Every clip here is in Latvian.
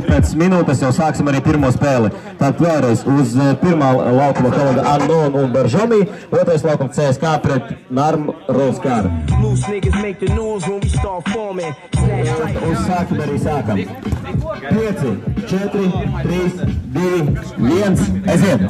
pēc minūtes jau sāksim arī pirmo spēli. Tātad vēlreiz uz pirmā laukuma kolega Anon un Beržomī, otrais laukuma CSK pret Narmu Rolskāru. Uz sākumu arī sākam. 5, 4, 3, 2, 1, aiziet!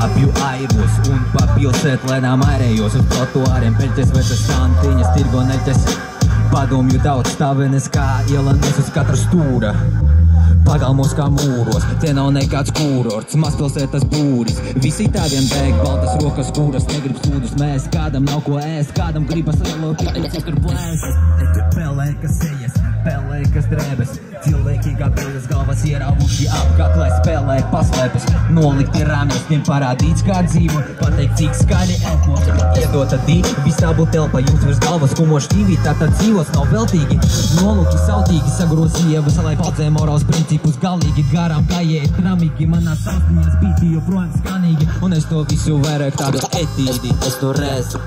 Kāpju airos un pa pilsētlēnām airējos uz trotuāriem, peļķes vecas stantiņas, tirgoneļķes. Padomju daudz stāvenes kā ielanes uz katra stūra. Pagalmos kā mūros, te nav nekāds kūrorts, mazpilsētas būris. Visi tādiem bēg, baltas rokas kūras, negrib sūdus mēs. Kādam nav ko ēst, kādam gribas lielo pīķis, kur plēsas. Pelēkas sejas, pelēkas drēbes, cilvēki kā pēdas galvas ierauvuši apkaklē, spēlē paslēpes. Nolikti rāmjos, tiem parādīts kā dzīvo, pateikt cik skaļi elpo. Iedota visā būt telpa, jums virs galvas kumo šķīvī, tātad dzīvos nav veltīgi. Nolūki sautīgi sagrozīja, lai paudzē morāls principus galīgi garām gājēji tramīgi. Manā saustiņās bīti joprojām skanīgi, un es to visu vairāk tādu etīdi. Es to reizu,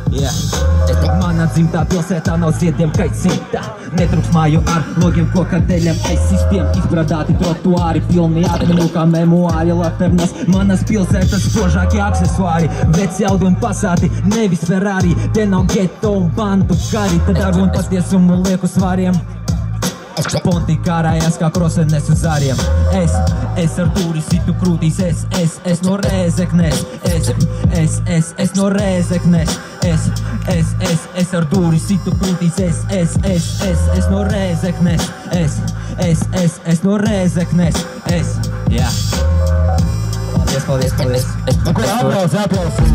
Mana dzimtā pilsētā nav ziediem kaicītā. Netruks māju ar logiem koka deļiem aizsistiem. Izbradāti trotuāri, pilni atmiņu kā memoāri lapernas. Manas pilsētas spožākie aksesuāri, veci audi un pasāti, nevis Ferrari. Te nav geto un bandu kari, tad ar un patiesumu lieku svāriem. Ponti kārājās kā krosenes uz āriem. Es ar tūri situ krūtīs, es no Rēzeknes. Es no Rēzeknes. Es ar tūri situ krūtīs, es no Rēzeknes. Es no Rēzeknes. Jā. Paldies. Aplausi.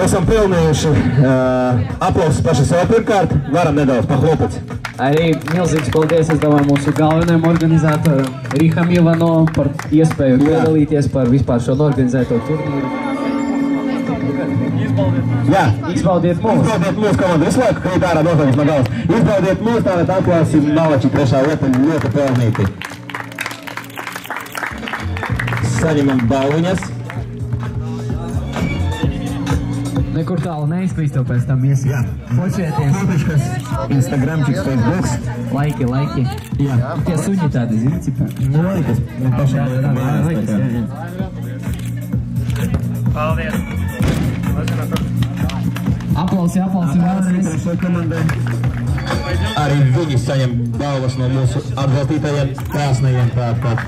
Esam pelnījuši aplausus paši sev pirmkārt, varam nedaudz pahlopat. Arī milzīgs paldies, es domāju, mūsu galvenajam organizatoram Riham Ivano par iespēju piedalīties par vispār šo organizēto turnīru. Izbaudiet mūs! Izbaudiet mūs komandu visu laiku, krīt ārā nosaukums no galvas. Izbaudiet mūs, tātad atklāsim Nalači trešā vieta ļoti pelnīti. Saņemam balviņas. Nekur tālu neizklīsto pēc tam iesaka. Počieties. Fotiškas, Instagramčiks, Facebooks. Laiki. Jā. Tie suņi tādi zīcipā. Laikas. Paldies. Aplausi vēlreiz. Arī viņi saņem balvas no mūsu atbalstītajiem krāsnajiem, tāpat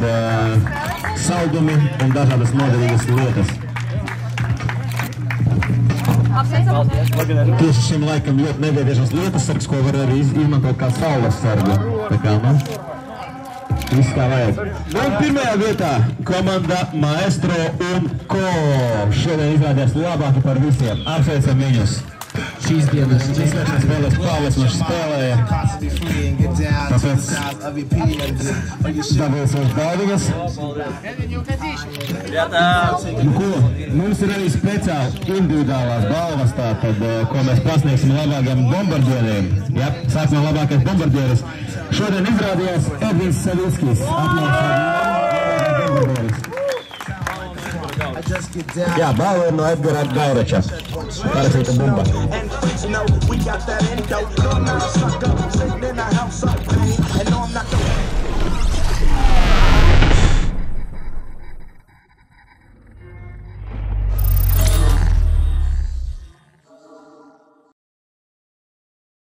saldumi un dažādas noderīgas lietas. Tieši šim laikam ļoti nepieciešams lietas sargs, ko var arī izmantot kā saules sargu. Tā kā, viss kā vajag. Un pirmajā vietā komanda Maestro un Ko. Šodien izrādījās labāki par visiem. Apsveicam viņus. Šīs dienas spēlēs Pāvils viņš spēlēja. Tāpēc dabūja savas balviņas. Ko? Mums ir arī speciāli individuālās balvas, tātad, ko mēs pasniegsim labākajiem bombardieriem. Ja? Sākumā labākais bombardieris. Šodien izrādījās Edvins Savilskis. Jā, balva ir no Edgara Gaurača. Parakstīta bumba. We got that endo, no, no, suck up, sitting in a house, I pay, and no, I'm not the